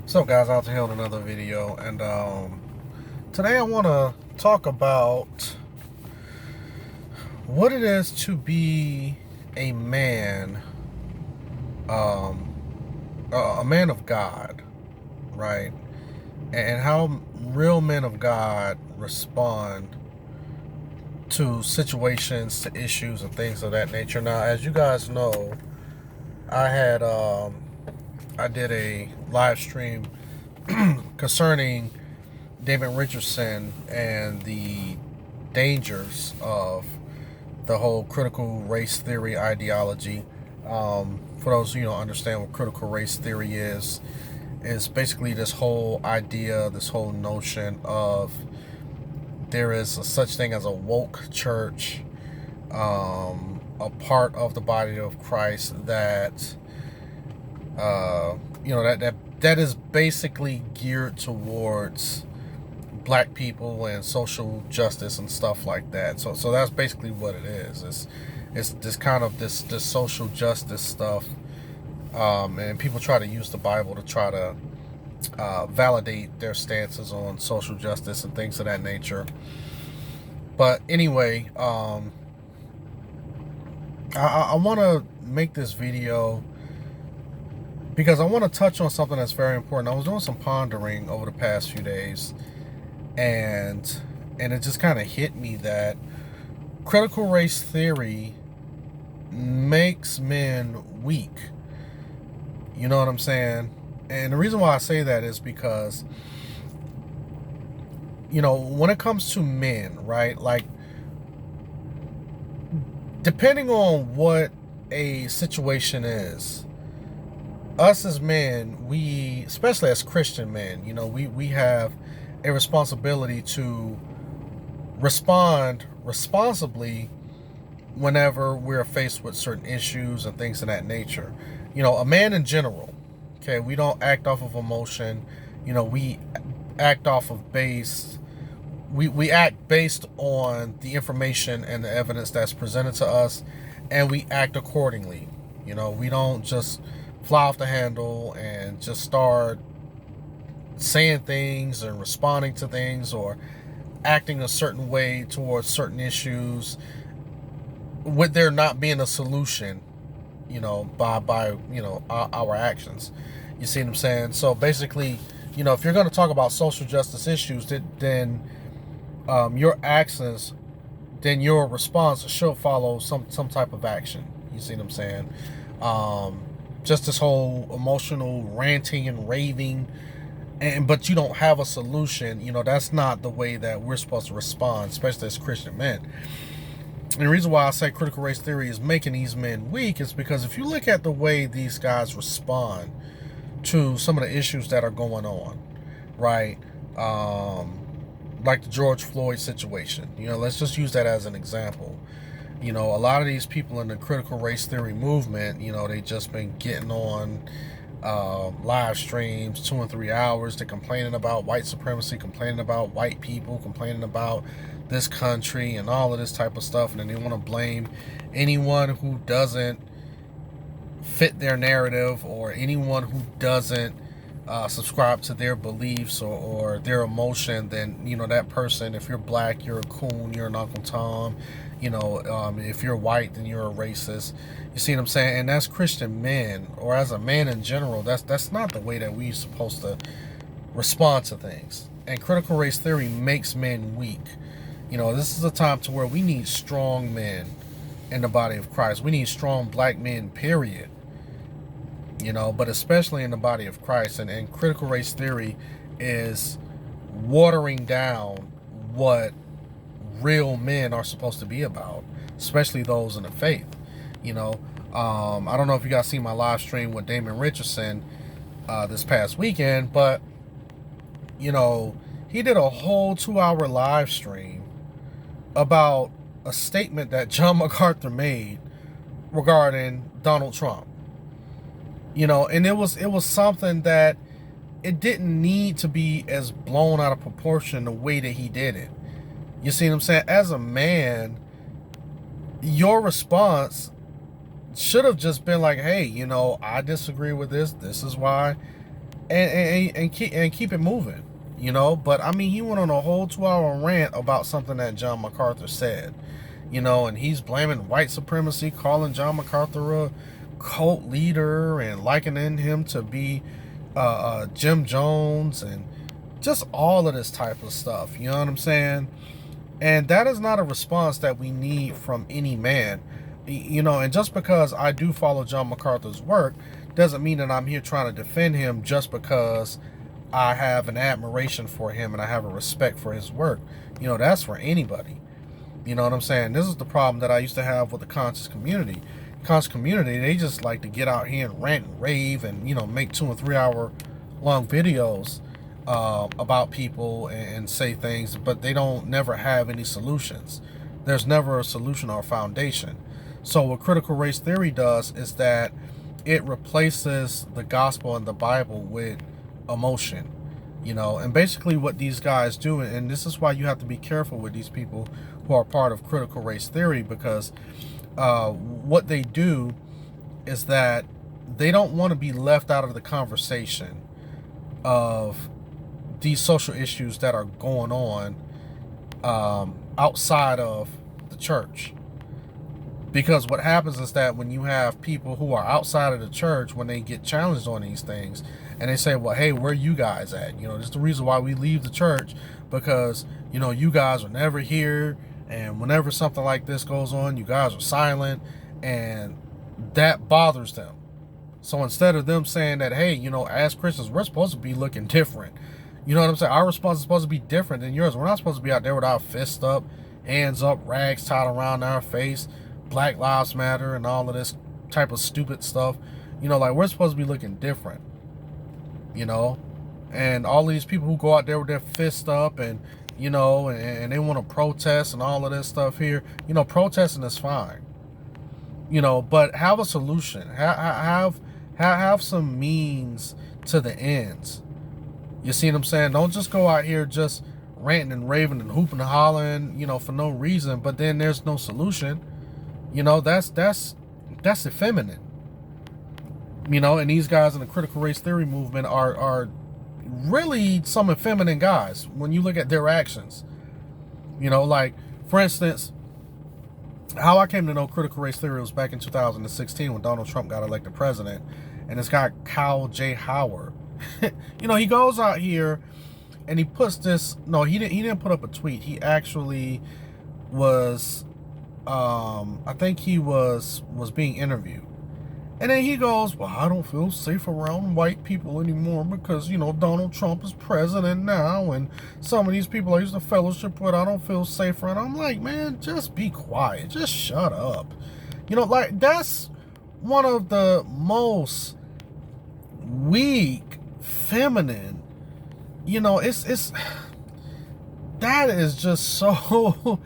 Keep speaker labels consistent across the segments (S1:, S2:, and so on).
S1: So guys, out here on another video, and today I want to talk about what it is to be a man, um, a man of God, right? And how real men of God respond to situations, to issues, and things of that nature. Now, as you guys know, I had I did a live stream concerning David Richardson and the dangers of the whole critical race theory ideology. For those who don't understand what critical race theory is basically this whole idea, this whole notion of there is a such thing as a woke church, a part of the body of Christ that that is basically geared towards black people and social justice and stuff like that. So that's basically what it is. It's this kind of this social justice stuff, and people try to use the Bible to try to validate their stances on social justice and things of that nature. But anyway, I want to make this video because I want to touch on something that's very important. I was doing some pondering over the past few days, and it just kind of hit me that critical race theory makes men weak. You know what I'm saying? And the reason why I say that is because, when it comes to men, right? Like, depending on what a situation is, us as men, we, especially as Christian men, we have a responsibility to respond responsibly whenever we're faced with certain issues and things of that nature. A man in general, okay, we don't act off of emotion. We act off of we act based on the information and the evidence that's presented to us, and we act accordingly. We don't just fly off the handle and just start saying things and responding to things or acting a certain way towards certain issues with there not being a solution, by our actions. You see what I'm saying? So basically, if you're going to talk about social justice issues, then your actions, then your response should follow some type of action. You see what I'm saying? Just this whole emotional ranting and raving, but you don't have a solution. That's not the way that we're supposed to respond, especially as Christian men. And the reason why I say critical race theory is making these men weak is because if you look at the way these guys respond to some of the issues that are going on, right? Like the George Floyd situation. Let's just use that as an example. A lot of these people in the critical race theory movement, they just been getting on live streams 2 and 3 hours. They're complaining about white supremacy, complaining about white people, complaining about this country and all of this type of stuff. And then they want to blame anyone who doesn't fit their narrative or anyone who doesn't subscribe to their beliefs or their emotion. Then that person, if you're black, you're a coon, you're an Uncle Tom. If you're white, then you're a racist. You see what I'm saying? And that's Christian men, or as a man in general, that's not the way that we're supposed to respond to things. And critical race theory makes men weak. This is a time to where we need strong men in the body of Christ. We need strong black men, period. But especially in the body of Christ. And critical race theory is watering down what real men are supposed to be about, especially those in the faith. I don't know if you guys seen my live stream with David Richardson this past weekend, but he did a whole 2-hour live stream about a statement that John MacArthur made regarding Donald Trump. And it was something that it didn't need to be as blown out of proportion the way that he did it. You see what I'm saying? As a man, your response should have just been like, hey, I disagree with this. This is why. and keep it moving, you know. But I mean, he went on a whole 2-hour rant about something that John MacArthur said, you know, and he's blaming white supremacy, calling John MacArthur a cult leader and likening him to be Jim Jones and just all of this type of stuff. You know what I'm saying? And that is not a response that we need from any man. You know, and just because I do follow John MacArthur's work doesn't mean that I'm here trying to defend him just because I have an admiration for him and I have a respect for his work. You know, that's for anybody. You know what I'm saying? This is the problem that I used to have with the conscious community. Conscious community, they just like to get out here and rant and rave and, you know, make 2 and 3 hour long videos about people and say things, but they don't never have any solutions. There's never a solution or a foundation. So what critical race theory does is that it replaces the gospel and the Bible with emotion, you know. And basically what these guys do, and this is why you have to be careful with these people who are part of critical race theory, because what they do is that they don't want to be left out of the conversation of these social issues that are going on outside of the church. Because what happens is that when you have people who are outside of the church, when they get challenged on these things, and they say, well, hey, where are you guys at? You know, this is the reason why we leave the church, because, you know, you guys are never here, and whenever something like this goes on, you guys are silent, and that bothers them. So instead of them saying that, hey, you know, as Christians, we're supposed to be looking different. You know what I'm saying? Our response is supposed to be different than yours. We're not supposed to be out there with our fists up, hands up, rags tied around our face, Black Lives Matter and all of this type of stupid stuff. You know, like, we're supposed to be looking different, you know. And all these people who go out there with their fists up and, you know, and they want to protest and all of this stuff here, you know, protesting is fine, you know, but have a solution. Have some means to the ends. You see what I'm saying? Don't just go out here just ranting and raving and hooping and hollering, you know, for no reason, but then there's no solution. You know, that's effeminate. You know, and these guys in the critical race theory movement are really some effeminate guys when you look at their actions. You know, like, for instance, how I came to know critical race theory was back in 2016 when Donald Trump got elected president, and this guy Kyle J. Howard, you know, he goes out here and he puts this. No, he didn't put up a tweet. He actually was. I think he was being interviewed, and then he goes, well, I don't feel safe around white people anymore because, you know, Donald Trump is president now, and some of these people I used to fellowship with, I don't feel safe around. I'm like, man, just be quiet, just shut up. You know, like, that's one of the most weak, feminine, you know, it's that is just so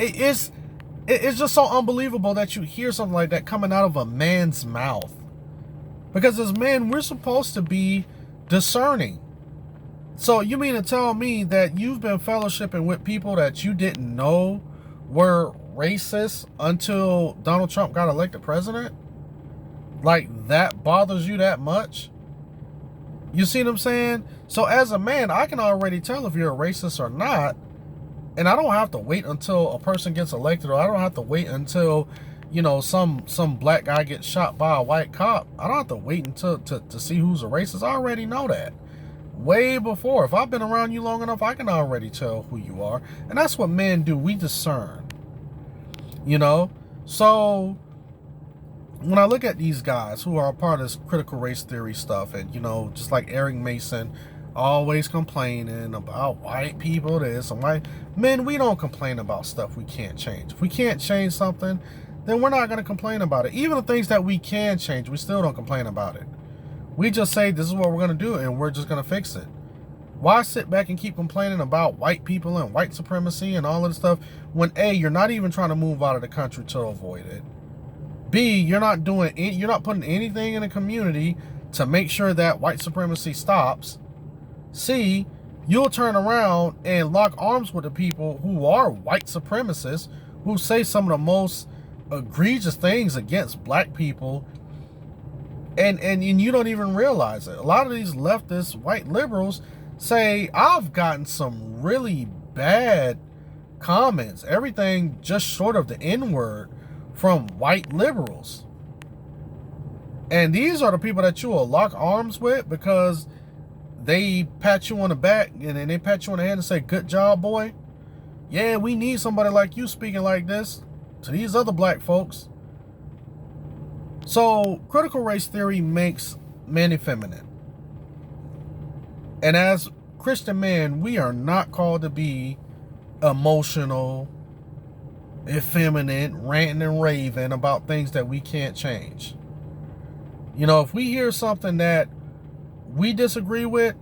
S1: it's just so unbelievable that you hear something like that coming out of a man's mouth. Because as men, we're supposed to be discerning. So you mean to tell me that you've been fellowshipping with people that you didn't know were racist until Donald Trump got elected president? Like, that bothers you that much? You see what I'm saying? So as a man, I can already tell if you're a racist or not. And I don't have to wait until a person gets elected, or I don't have to wait until, you know, some black guy gets shot by a white cop. I don't have to wait until to see who's a racist. I already know that way before. If I've been around you long enough, I can already tell who you are. And that's what men do. We discern, you know. So when I look at these guys who are a part of this critical race theory stuff, and, you know, just like Eric Mason, always complaining about white people, this and white men, we don't complain about stuff we can't change. If we can't change something, then we're not going to complain about it. Even the things that we can change, we still don't complain about it. We just say this is what we're going to do, and we're just going to fix it. Why sit back and keep complaining about white people and white supremacy and all of this stuff when A, you're not even trying to move out of the country to avoid it. B, you're not putting anything in the community to make sure that white supremacy stops. C, you'll turn around and lock arms with the people who are white supremacists, who say some of the most egregious things against black people And you don't even realize it. A lot of these leftist white liberals say, I've gotten some really bad comments, everything just short of the N-word, from white liberals. And these are the people that you will lock arms with because they pat you on the back and then they pat you on the head and say, good job, boy. Yeah, we need somebody like you speaking like this to these other black folks. So critical race theory makes men effeminate. And as Christian men, we are not called to be emotional, effeminate, ranting and raving about things that we can't change. You know, if we hear something that we disagree with,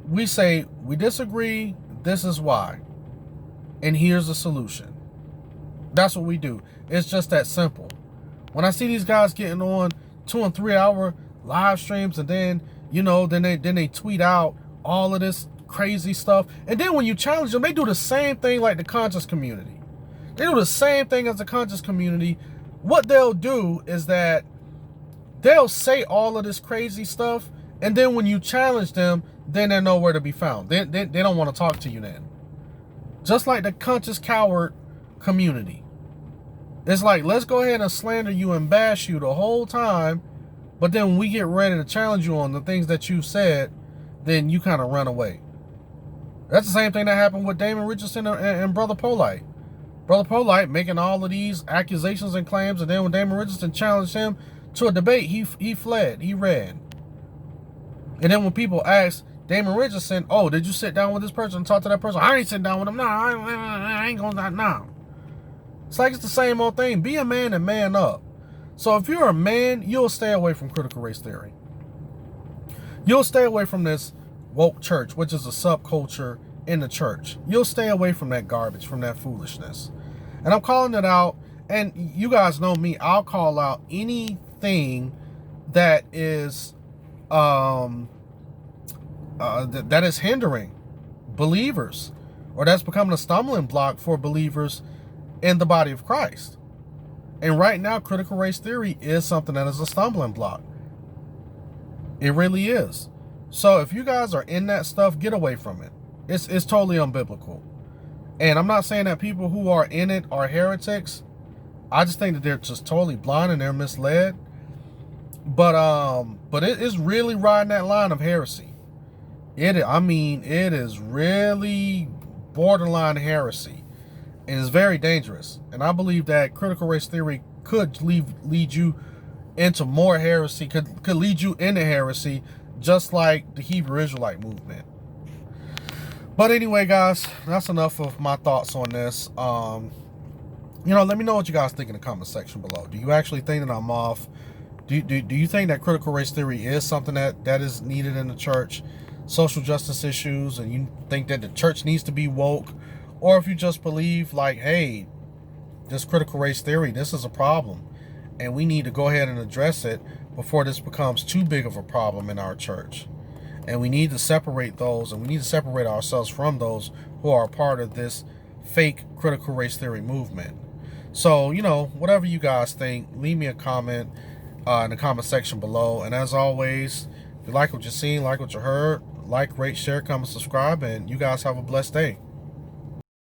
S1: we say, we disagree, this is why. And here's the solution. That's what we do. It's just that simple. When I see these guys getting on 2 and 3 hour live streams and then, you know, then they tweet out all of this crazy stuff. And then when you challenge them, they do the same thing like the conscious community. They do the same thing as the conscious community. What they'll do is that they'll say all of this crazy stuff, and then when you challenge them, then they're nowhere to be found. They don't want to talk to you then. Just like the conscious coward community. It's like, let's go ahead and slander you and bash you the whole time, but then when we get ready to challenge you on the things that you said, then you kind of run away. That's the same thing that happened with Damon Richardson and Brother Polite. Brother Polite making all of these accusations and claims, and then when Damon Richardson challenged him to a debate, he fled, he ran. And then when people ask Damon Richardson, oh, did you sit down with this person and talk to that person? I ain't sitting down with him. No, I ain't going to now. It's like it's the same old thing. Be a man and man up. So if you're a man, you'll stay away from critical race theory. You'll stay away from this woke church, which is a subculture in the church. You'll stay away from that garbage, from that foolishness. And I'm calling it out. And you guys know me. I'll call out anything that is that is hindering believers, or that's becoming a stumbling block for believers in the body of Christ. And right now, critical race theory is something that is a stumbling block. It really is. So if you guys are in that stuff, get away from it. It's totally unbiblical. And I'm not saying that people who are in it are heretics. I just think that they're just totally blind and they're misled. But it is really riding that line of heresy. It is really borderline heresy. And it's very dangerous. And I believe that critical race theory could lead you into more heresy, could lead you into heresy, just like the Hebrew Israelite movement. But anyway, guys, that's enough of my thoughts on this. You know, let me know what you guys think in the comment section below. Do you actually think that I'm off? Do you think that critical race theory is something that is needed in the church? Social justice issues, and you think that the church needs to be woke? Or if you just believe like, hey, this critical race theory, this is a problem, and we need to go ahead and address it before this becomes too big of a problem in our church. And we need to separate those, and we need to separate ourselves from those who are a part of this fake critical race theory movement. So, you know, whatever you guys think, leave me a comment in the comment section below. And as always, if you like what you've seen, like what you heard, like, rate, share, comment, subscribe, and you guys have a blessed day.